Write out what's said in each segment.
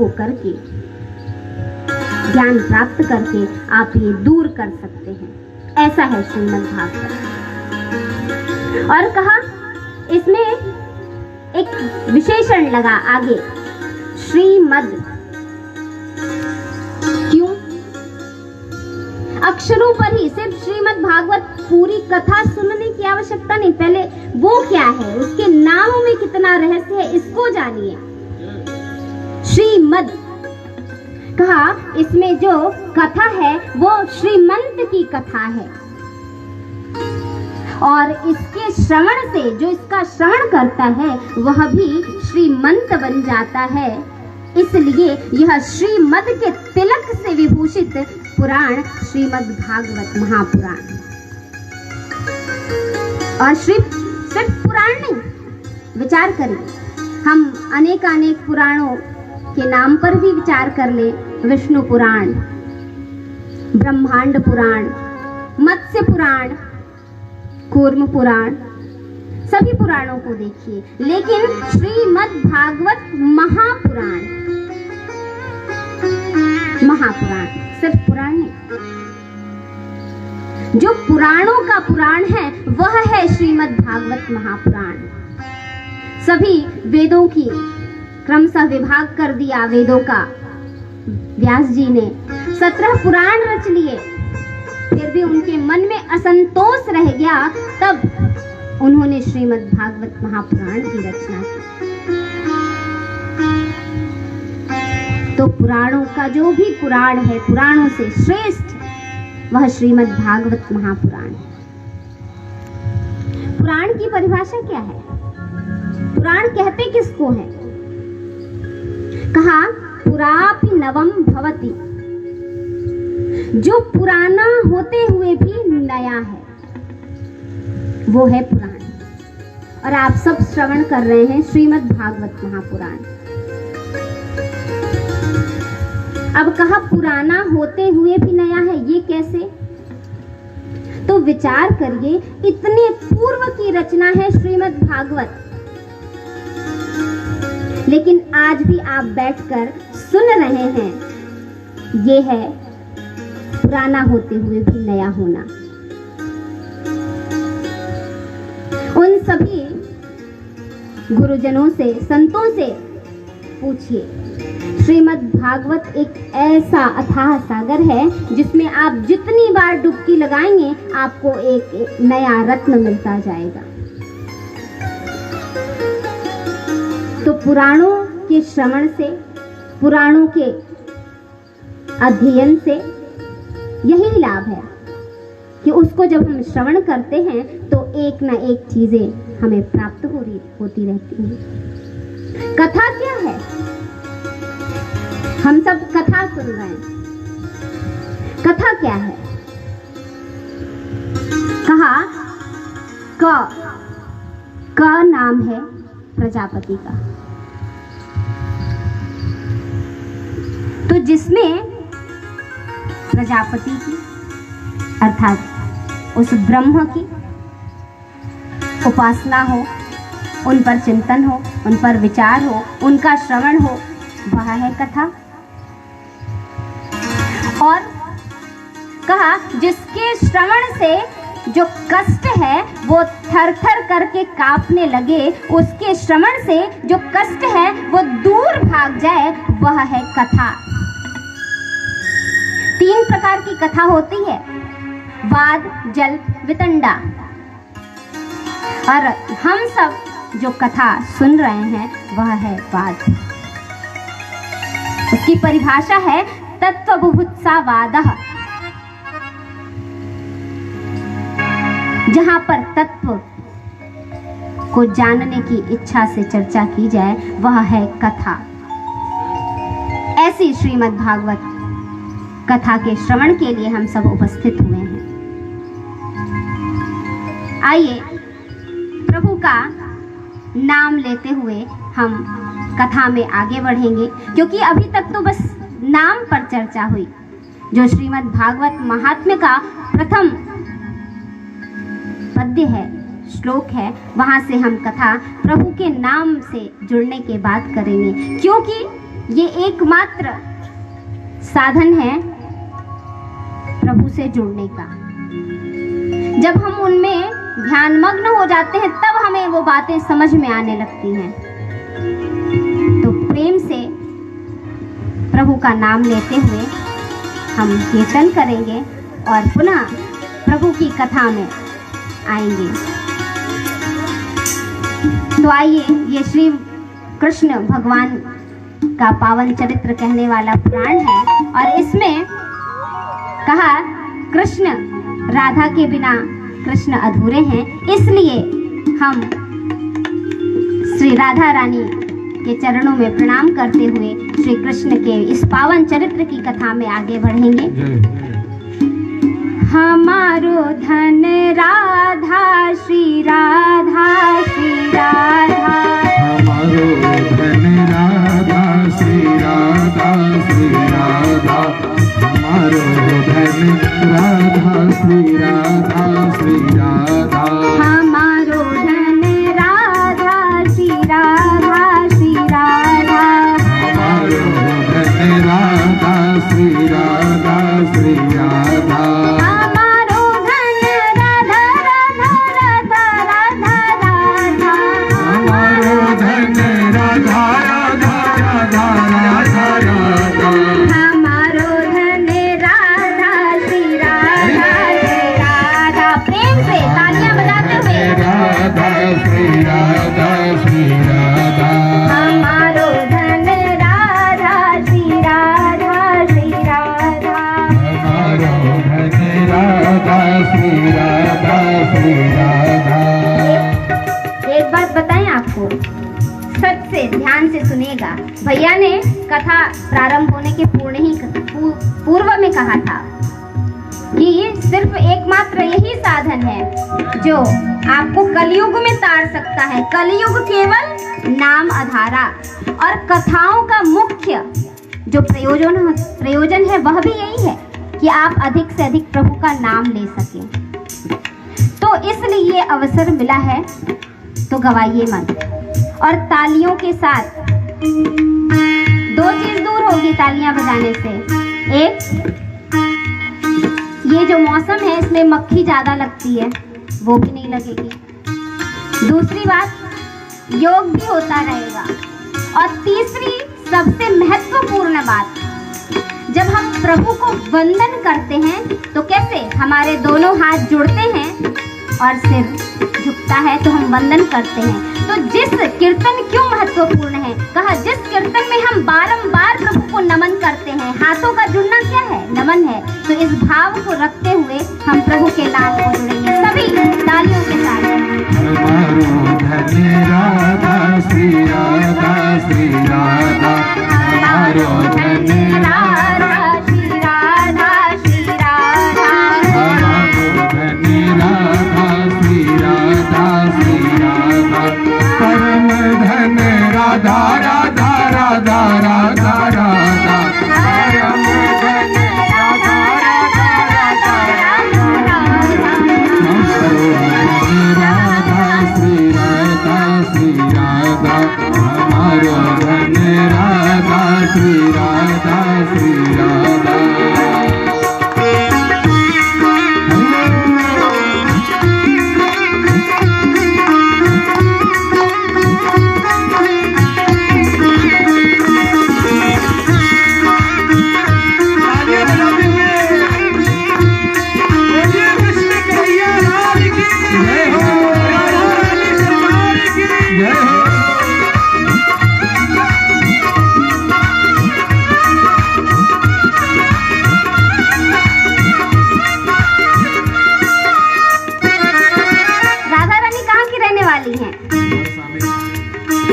को करके, ज्ञान प्राप्त करके आप ये दूर कर सकते हैं। ऐसा है श्रीमद् भागवत। और कहा इसमें एक विशेषण लगा आगे, श्रीमद्। क्यों? अक्षरों पर ही, सिर्फ श्रीमद् भागवत पूरी कथा सुनने की आवश्यकता नहीं, पहले वो क्या है, उसके नामों में कितना रहस्य है, इसको जानिए। श्रीमद् कहा इसमें जो कथा है वो श्रीमंत की कथा है, और इसके श्रवण से, जो इसका श्रवण करता है वह भी श्रीमंत बन जाता है। इसलिए यह श्रीमद् के तिलक से विभूषित पुराण श्रीमद् भागवत महापुराण। और सिर्फ पुराण नहीं, विचार करिए, हम अनेक पुराणों के नाम पर भी विचार कर ले। विष्णु पुराण, ब्रह्मांड पुराण, मत्स्य पुराण, कूर्म पुराण, सभी पुराणों को देखिए, लेकिन श्रीमद् भागवत महापुराण सिर्फ पुराण नहीं, जो पुराणों का पुराण है वह है श्रीमद् भागवत महापुराण। सभी वेदों की क्रमशः विभाग कर दिया वेदों का व्यास जी ने, 17 पुराण रच लिए, फिर भी उनके मन में असंतोष रह गया, तब उन्होंने श्रीमद् भागवत महापुराण की रचना की। तो पुराणों का जो भी पुराण है, पुराणों से श्रेष्ठ वह श्रीमद् भागवत महापुराण है। पुराण की परिभाषा क्या है? पुराण कहते किसको है? कहा पुरापि नवम भवति, जो पुराना होते हुए भी नया है वो है पुराण। और आप सब श्रवण कर रहे हैं श्रीमद् भागवत महापुराण। अब कहा पुराना होते हुए भी नया है, ये कैसे? तो विचार करिए, इतने पूर्व की रचना है श्रीमद् भागवत, लेकिन आज भी आप बैठकर सुन रहे हैं, ये है पुराना होते हुए भी नया होना। उन सभी गुरुजनों से, संतों से पूछिए। श्रीमद् भागवत एक ऐसा अथाह सागर है जिसमें आप जितनी बार डुबकी लगाएंगे आपको एक नया रत्न मिलता जाएगा। तो पुराणों के श्रवण से, पुराणों के अध्ययन से यही लाभ है कि उसको जब हम श्रवण करते हैं तो एक ना एक चीजें हमें प्राप्त होती रहती हैं। कथा क्या है? हम सब कथा सुन रहे हैं। कथा क्या है? कहा क नाम है प्रजापति का। तो जिसमें प्रजापति की अर्थात उस ब्रह्म की उपासना हो, उन पर चिंतन हो, उन पर विचार हो, उनका श्रवण हो, वह है कथा। और कहा जिसके श्रवण से जो कष्ट है वो थर थर करके कांपने लगे, उसके श्रवण से जो कष्ट है वो दूर भाग जाए, वह है कथा। 3 प्रकार की कथा होती है, वाद, जल्प, वितंडा। और हम सब जो कथा सुन रहे हैं वह है वाद। उसकी परिभाषा है तत्वबुभुत्सावादः, जहां पर तत्व को जानने की इच्छा से चर्चा की जाए वह है कथा। ऐसी श्रीमद् भागवत कथा के श्रवण के लिए हम सब उपस्थित हुए हैं। आइए प्रभु का नाम लेते हुए हम कथा में आगे बढ़ेंगे, क्योंकि अभी तक तो बस नाम पर चर्चा हुई। जो श्रीमद् भागवत महात्म्य का प्रथम पद्य है, श्लोक है, वहां से हम कथा प्रभु के नाम से जुड़ने के बाद करेंगे, क्योंकि ये एकमात्र साधन है प्रभु से जुड़ने का। जब हम उनमें ध्यानमग्न हो जाते हैं तब हमें वो बातें समझ में आने लगती हैं। तो प्रेम से प्रभु का नाम लेते हुए हम कीर्तन करेंगे और पुनः प्रभु की कथा में आएंगे। तो आइए, ये श्री कृष्ण भगवान का पावन चरित्र कहने वाला पुराण है और इसमें कहा कृष्ण राधा के बिना कृष्ण अधूरे हैं, इसलिए हम श्री राधा रानी के चरणों में प्रणाम करते हुए श्री कृष्ण के इस पावन चरित्र की कथा में आगे बढ़ेंगे। हमारो धन राधा श्री राधा श्री राधा, हमारो धन राधा श्री राधा श्री राधा, हमारो धन राधा श्री राधा श्री राधा, हमारो धन राधा श्री राधा श्री राधा, हमारो धन राधा श्री राधा श्री राधा, हमारो धन राधा राधा राधा राधा राधा, हमारो धन राधा राधा राधा राधा राधा, हमारो धन राधा श्री राधा श्री राधा। प्रेम से तालियां बजाते हुए राधा श्री राधा श्री राधा, हमारो धन राधा श्री राधा श्री राधा, हमारो धन राधा श्री राधा श्री राधा। एक बात बताएं आपको, सच से ध्यान से सुनिएगा। भैया ने कथा प्रारंभ होने के पूर्व में कहा था कि ये सिर्फ एकमात्र यही साधन है जो आपको कलयुग में तार सकता है। कलयुग केवल नाम आधारा, और कथाओं का मुख्य जो प्रयोजन है वह भी यही है कि आप अधिक से अधिक प्रभु का नाम ले सकें। तो इसलिए ये अवसर मिला है, तो गवाइए मत। और तालियों के साथ दो चीज दूर होगी तालियां बजाने से। एक, ये जो मौसम है इसमें मक्खी ज्यादा लगती है, वो भी नहीं लगेगी। दूसरी बात, योग भी होता रहेगा। और तीसरी सबसे महत्वपूर्ण बात, जब हम प्रभु को वंदन करते हैं तो कैसे हमारे दोनों हाथ जुड़ते हैं और सिर झुकता है तो हम वंदन करते हैं। तो जिस कीर्तन क्यों महत्वपूर्ण है, कहा जिस कीर्तन में हम बारंबार प्रभु को नमन करते हैं, हाथों का जुड़ना क्या है, नमन है। तो इस भाव को रखते हुए हम प्रभु के नाम को जुड़ेंगे सभी तालियों के साथ। हमारो धन राधा श्री राधा श्री राधा, हमारो धन राधा श्री राधा श्री राधा, हमारो धन राधा श्री राधा श्री राधा, परम धन राधा राधा राधा राधा राधा, परम धन राधा राधा राधा राधा, हमारो धन राधा श्री राधा श्री राधा, हमारो धन राधा श्री राधा श्री राधा।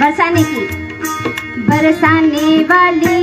बरसाने की, बरसाने वाली